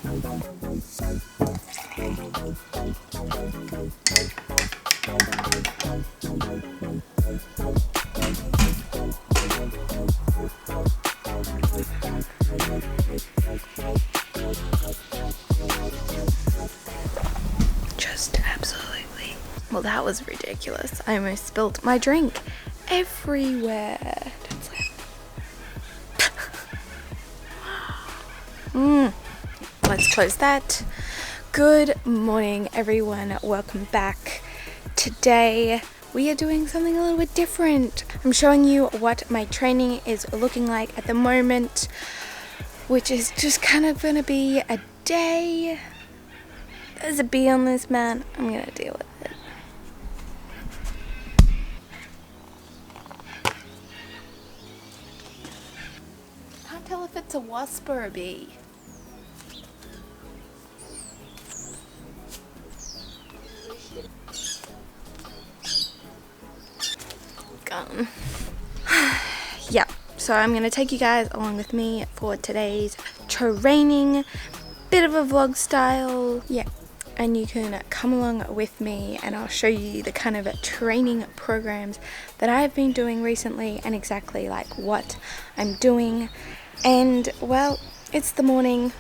Just absolutely. Well, that was ridiculous. I almost spilt my drink everywhere. Don't slap. Let's close that. Good morning, everyone. Welcome back. Today we are doing something a little bit different. I'm showing you what my training is looking like at the moment, which is just kind of going to be a day. There's a bee on this, man. I'm going to deal with it. Can't tell if it's a wasp or a bee. Gone. Yeah, so I'm going to take you guys along with me for today's training. Bit of a vlog style. Yeah. And you can come along with me and I'll show you the kind of training programs that I've been doing recently and exactly like what I'm doing. And well, it's the morning.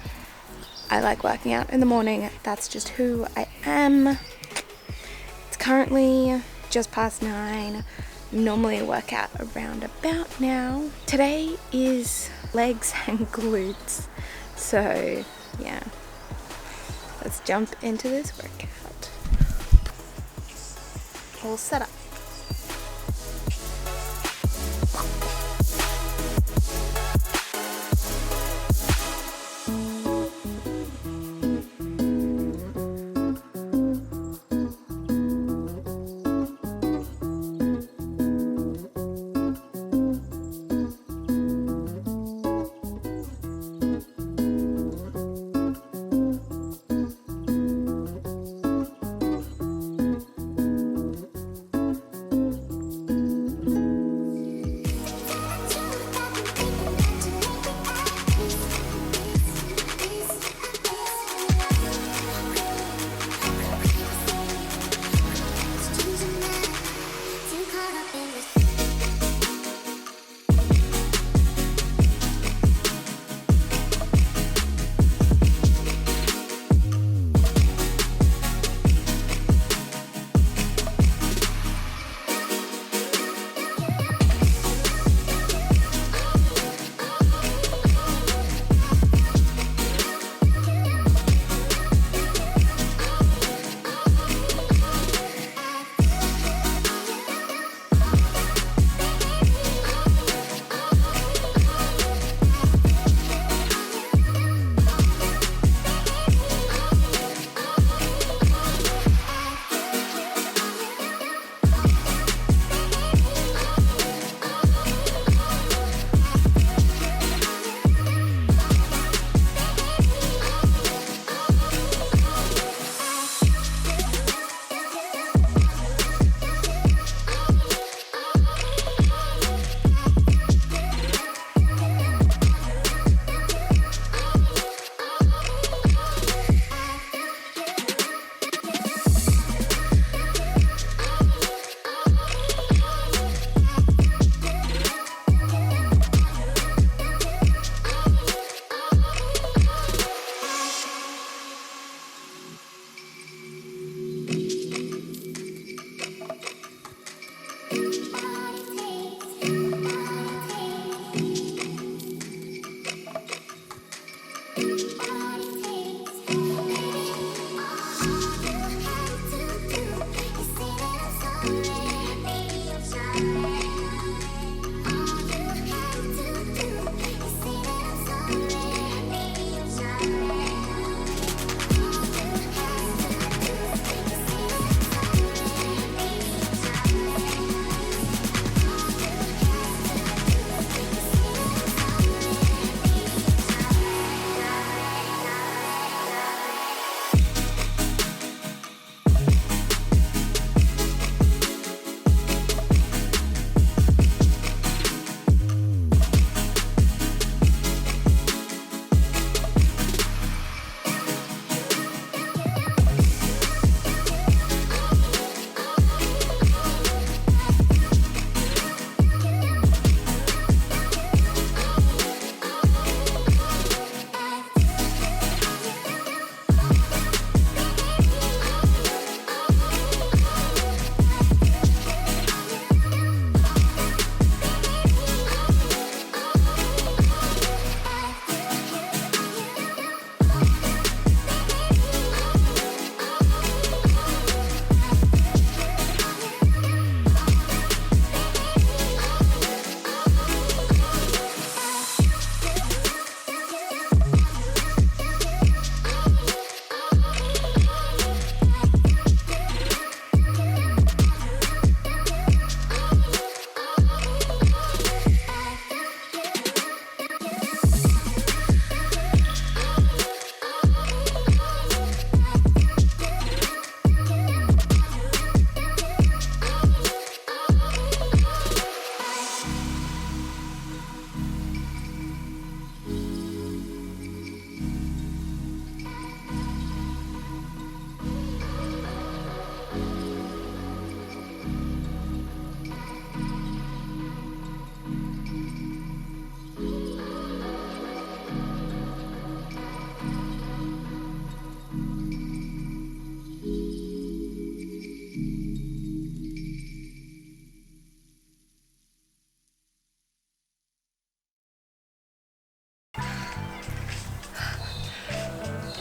I like working out in the morning. That's just who I am. It's currently just past 9. Normally work out around about now. Today is legs and glutes. So yeah. Let's jump into this workout. All set up.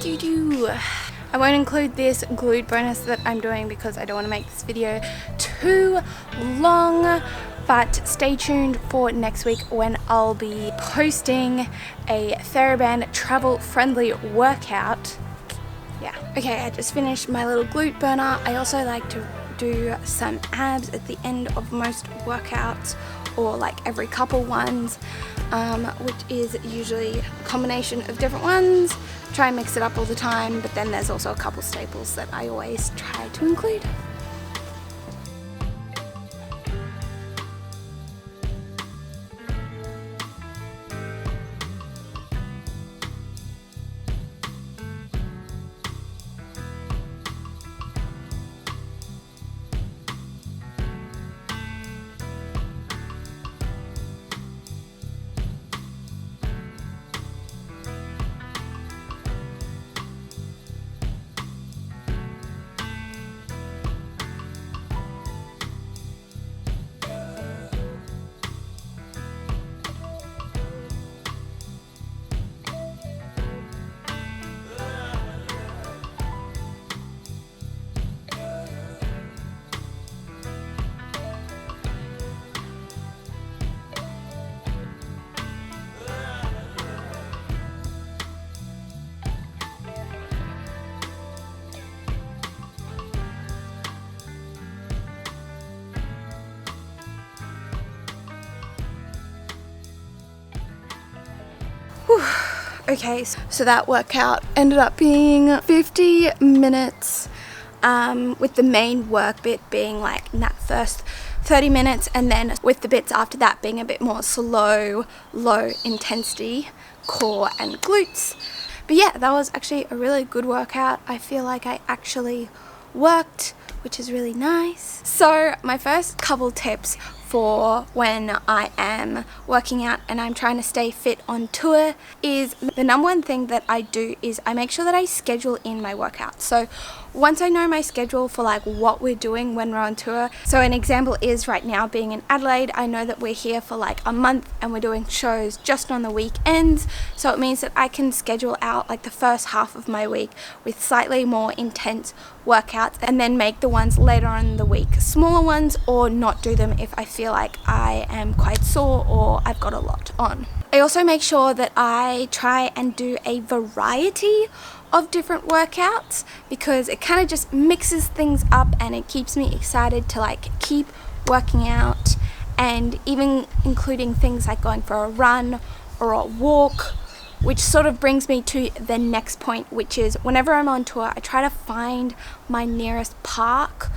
I won't include this glute bonus that I'm doing because I don't want to make this video too long, but stay tuned for next week when I'll be posting a TheraBand travel friendly workout. Yeah, okay, I just finished my little glute burner. I also like to do some abs at the end of most workouts, or like every couple ones, which is usually a combination of different ones. Try and mix it up all the time, but then there's also a couple staples that I always try to include. Okay, so that workout ended up being 50 minutes, with the main work bit being like in that first 30 minutes, and then with the bits after that being a bit more slow, low intensity, core and glutes. But yeah, that was actually a really good workout. I feel like I actually worked, which is really nice. So my first couple tips for when I am working out and I'm trying to stay fit on tour is, the number one thing that I do is I make sure that I schedule in my workouts. So once I know my schedule for like what we're doing when we're on tour, so an example is right now being in Adelaide, I know that we're here for like a month and we're doing shows just on the weekends, so it means that I can schedule out like the first half of my week with slightly more intense workouts, and then make the ones later on in the week smaller ones, or not do them if I feel like I am quite sore or I've got a lot on. I also make sure that I try and do a variety of different workouts, because it kind of just mixes things up and it keeps me excited to like keep working out, and even including things like going for a run or a walk, which sort of brings me to the next point, which is whenever I'm on tour, I try to find my nearest park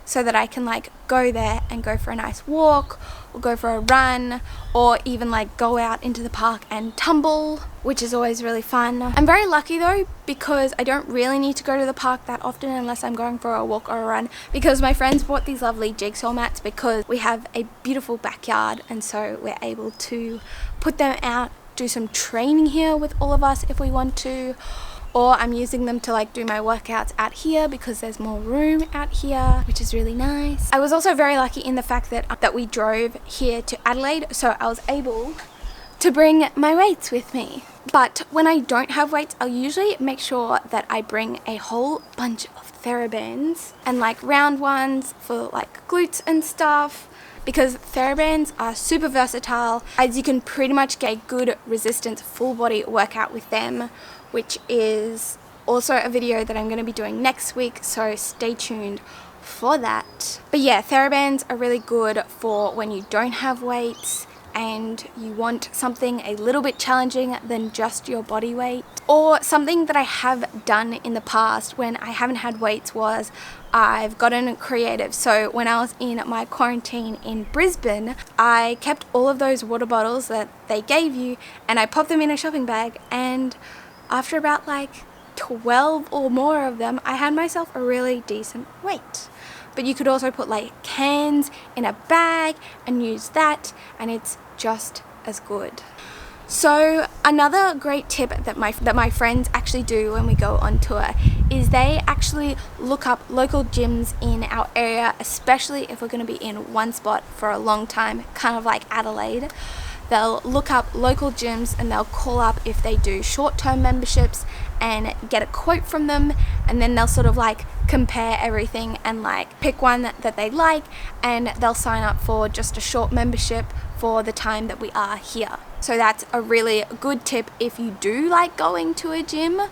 so that I can like go there and go for a nice walk, or go for a run, or even like go out into the park and tumble, which is always really fun. I'm very lucky though, because I don't really need to go to the park that often unless I'm going for a walk or a run, because my friends bought these lovely jigsaw mats because we have a beautiful backyard, and so we're able to put them out, do some training here with all of us if we want to, or I'm using them to like do my workouts out here because there's more room out here, which is really nice. I was also very lucky in the fact that we drove here to Adelaide, so I was able to bring my weights with me. But when I don't have weights, I'll usually make sure that I bring a whole bunch of TheraBands, and like round ones for like glutes and stuff, because TheraBands are super versatile, as you can pretty much get a good resistance full body workout with them, which is also a video that I'm going to be doing next week, so stay tuned for that. But yeah, TheraBands are really good for when you don't have weights and you want something a little bit challenging than just your body weight. Or something that I have done in the past when I haven't had weights was I've gotten creative. So when I was in my quarantine in Brisbane, I kept all of those water bottles that they gave you and I popped them in a shopping bag, and after about like 12 or more of them, I had myself a really decent weight. But you could also put like cans in a bag and use that, and it's just as good. So another great tip that my friends actually do when we go on tour is they actually look up local gyms in our area, especially if we're going to be in one spot for a long time, kind of like Adelaide. They'll look up local gyms and they'll call up if they do short-term memberships and get a quote from them, and then they'll sort of like compare everything and like pick one that they like, and they'll sign up for just a short membership for the time that we are here. So that's a really good tip if you do like going to a gym,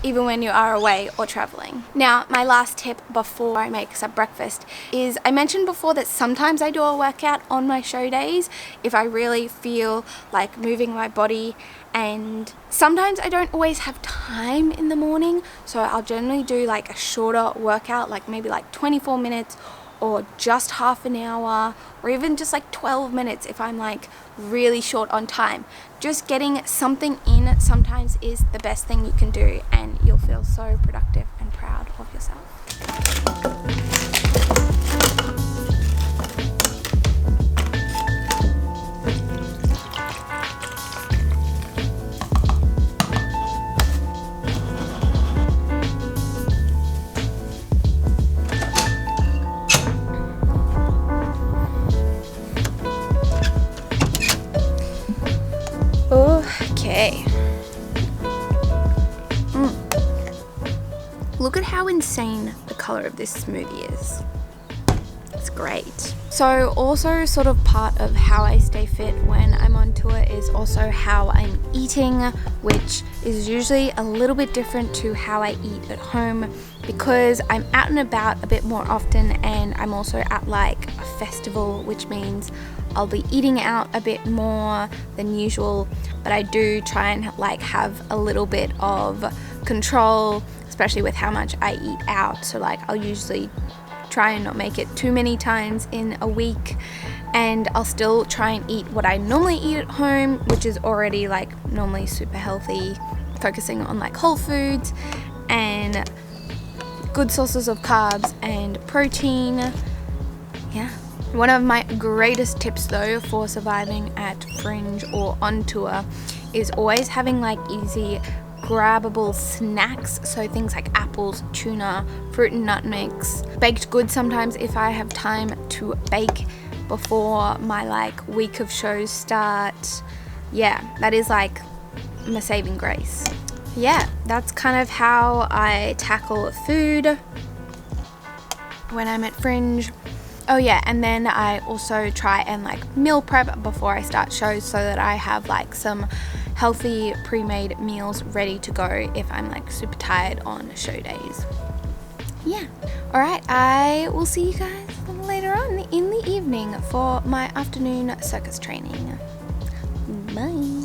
even when you are away or traveling. Now, my last tip before I make some breakfast is, I mentioned before that sometimes I do a workout on my show days if I really feel like moving my body, and sometimes I don't always have time in the morning, so I'll generally do like a shorter workout, like maybe like 24 minutes or just half an hour, or even just like 12 minutes if I'm like really short on time. Just getting something in sometimes is the best thing you can do, and you'll feel so productive and proud of yourself. Okay. Look at how insane the color of this smoothie is. It's great. So also sort of part of how I stay fit when I'm on tour is also how I'm eating, which is usually a little bit different to how I eat at home, because I'm out and about a bit more often, and I'm also at like a festival, which means I'll be eating out a bit more than usual, but I do try and like have a little bit of control, especially with how much I eat out. So like I'll usually try and not make it too many times in a week, and I'll still try and eat what I normally eat at home, which is already like normally super healthy, focusing on like whole foods and good sources of carbs and protein. Yeah. One of my greatest tips though for surviving at Fringe or on tour is always having like easy grabbable snacks, so things like apples, tuna, fruit and nut mix, baked goods sometimes if I have time to bake before my like week of shows start. Yeah, that is like my saving grace. Yeah, that's kind of how I tackle food when I'm at Fringe. Oh yeah, and then I also try and like meal prep before I start shows, so that I have like some healthy pre-made meals ready to go if I'm like super tired on show days. Yeah. Alright, I will see you guys later on in the evening for my afternoon circus training. Bye.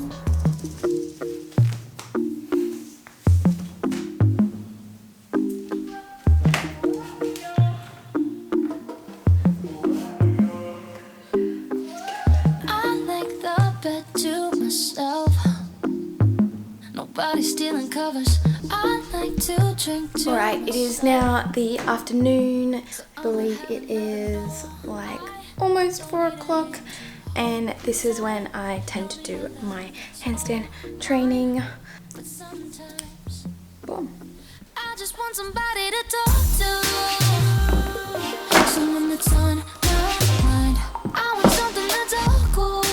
Alright, it is now the afternoon. I believe it is like almost 4 o'clock, and this is when I tend to do my handstand training. Boom. I just want somebody to talk to, someone that's on my mind. I want something that's all cool,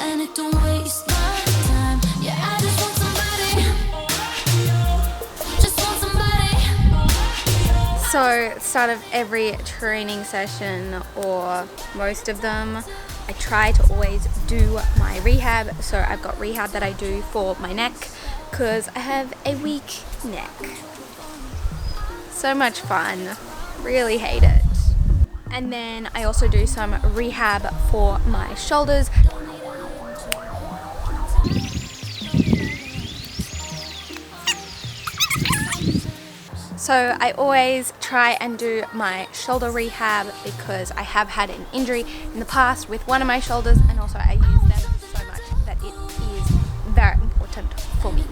and it don't waste my time. Yeah, I just want somebody. So, start of every training session, or most of them, I try to always do my rehab. So I've got rehab that I do for my neck, because I have a weak neck. So much fun. Really hate it. And then I also do some rehab for my shoulders. So I always try and do my shoulder rehab, because I have had an injury in the past with one of my shoulders, and also I use them so much that it is very important for me.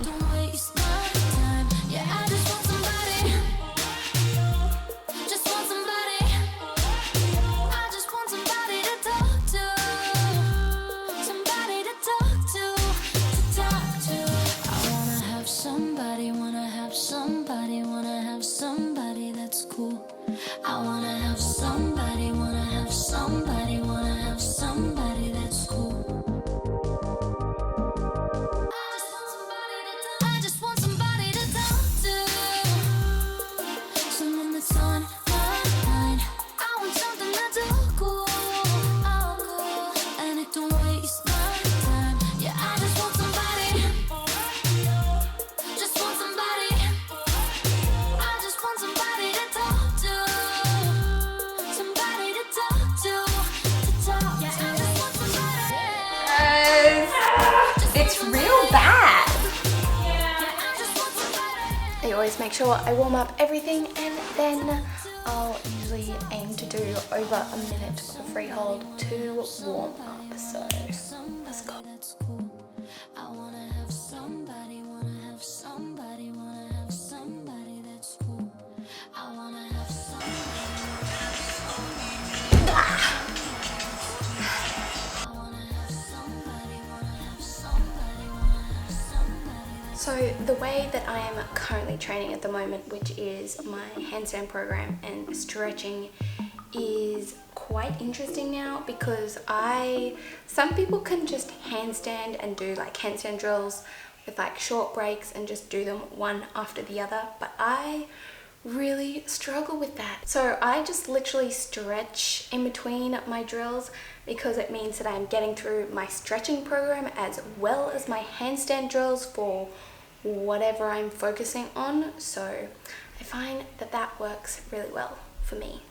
I always make sure I warm up everything, and then I'll usually aim to do over a minute of a free hold to warm up. So let's go. So the way that I am currently training at the moment, which is my handstand program and stretching, is quite interesting now, because some people can just handstand and do like handstand drills with like short breaks and just do them one after the other, but I really struggle with that. So I just literally stretch in between my drills, because it means that I'm getting through my stretching program as well as my handstand drills for whatever I'm focusing on. So I find that that works really well for me.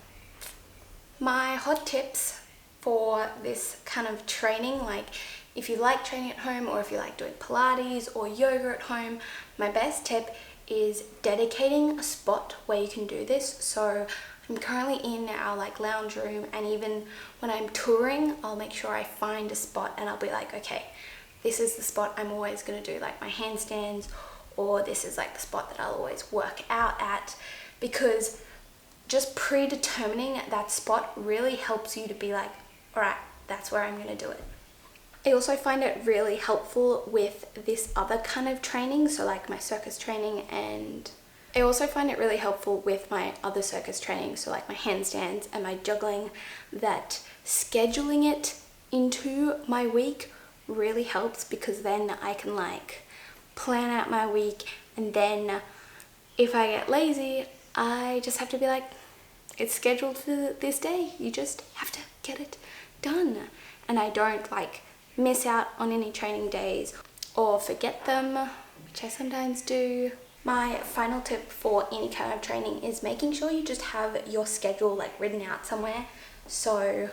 My hot tips for this kind of training, like if you like training at home or if you like doing Pilates or yoga at home, my best tip is dedicating a spot where you can do this. So I'm currently in our like lounge room, and even when I'm touring, I'll make sure I find a spot and I'll be like, okay, this is the spot I'm always going to do like my handstands, or this is like the spot that I'll always work out at, because just predetermining that spot really helps you to be like, all right, that's where I'm going to do it. I also find it really helpful with this other kind of training, so like my circus training, and I also find it really helpful with my other circus training, so like my handstands and my juggling, that scheduling it into my week really helps, because then I can like plan out my week, and then if I get lazy, I just have to be like, it's scheduled for this day, you just have to get it done, and I don't like miss out on any training days or forget them, which I sometimes do. My final tip for any kind of training is making sure you just have your schedule like written out somewhere. So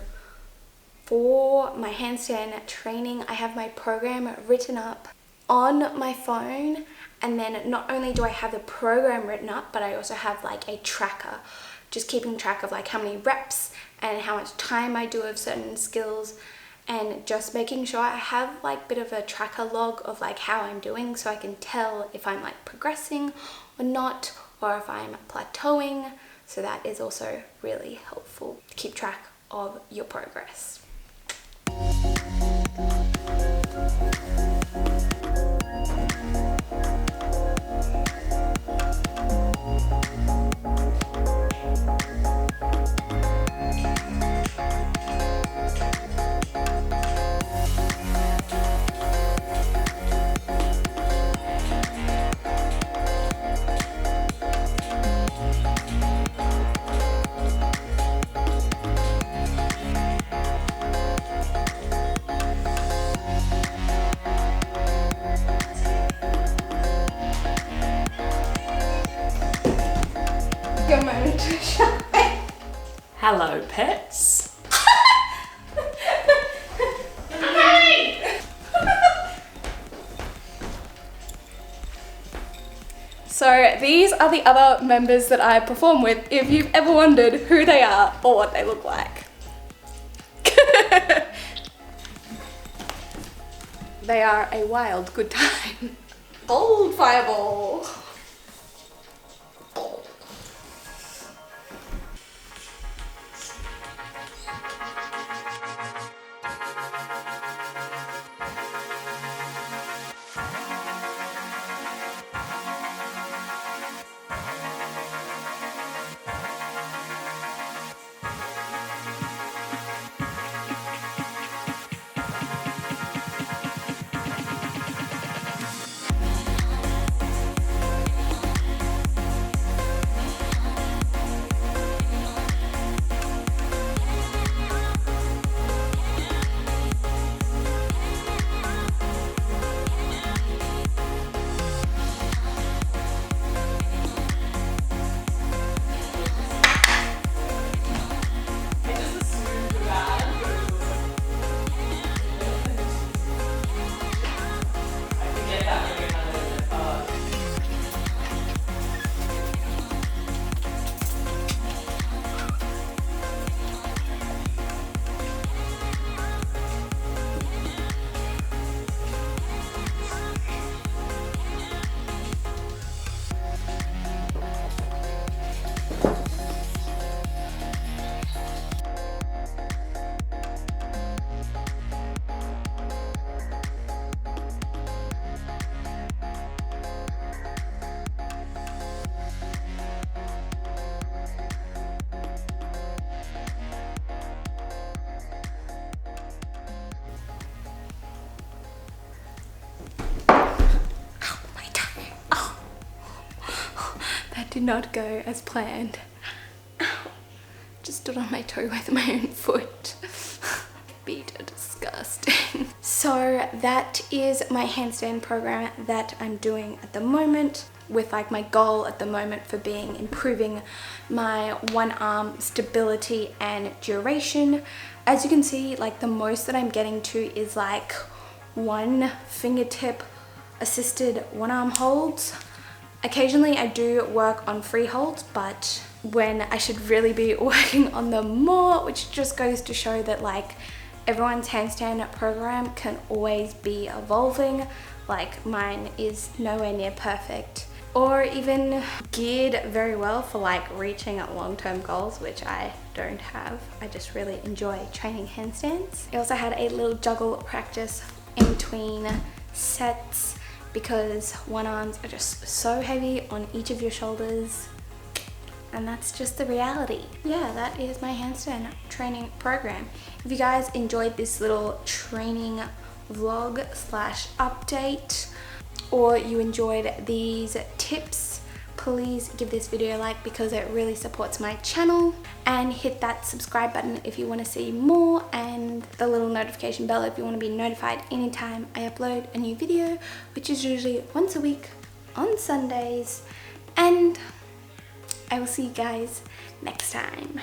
for my handstand training, I have my program written up on my phone, and then not only do I have the program written up, but I also have like a tracker, just keeping track of like how many reps and how much time I do of certain skills, and just making sure I have like a bit of a tracker log of like how I'm doing, so I can tell if I'm like progressing or not, or if I'm plateauing. So that is also really helpful to keep track of your progress. Your moment to shine. Hello, pets. So these are the other members that I perform with, if you've ever wondered who they are or what they look like. They are a wild good time. Bold fireball. That did not go as planned. Ow. Just stood on my toe with my own foot. Feet are disgusting. So that is my handstand program that I'm doing at the moment, with like my goal at the moment for being improving my one arm stability and duration. As you can see, like the most that I'm getting to is like one fingertip assisted one arm holds. Occasionally I do work on free holds, but when I should really be working on them more, which just goes to show that like everyone's handstand program can always be evolving. Like mine is nowhere near perfect or even geared very well for like reaching long-term goals, which I don't have. I just really enjoy training handstands. I also had a little juggle practice in between sets because one arms are just so heavy on each of your shoulders, and that's just the reality. Yeah, that is my handstand training program. If you guys enjoyed this little training vlog slash update, or you enjoyed these tips, please give this video a like because it really supports my channel, and hit that subscribe button if you want to see more, and the little notification bell if you want to be notified anytime I upload a new video, which is usually once a week on Sundays. And I will see you guys next time.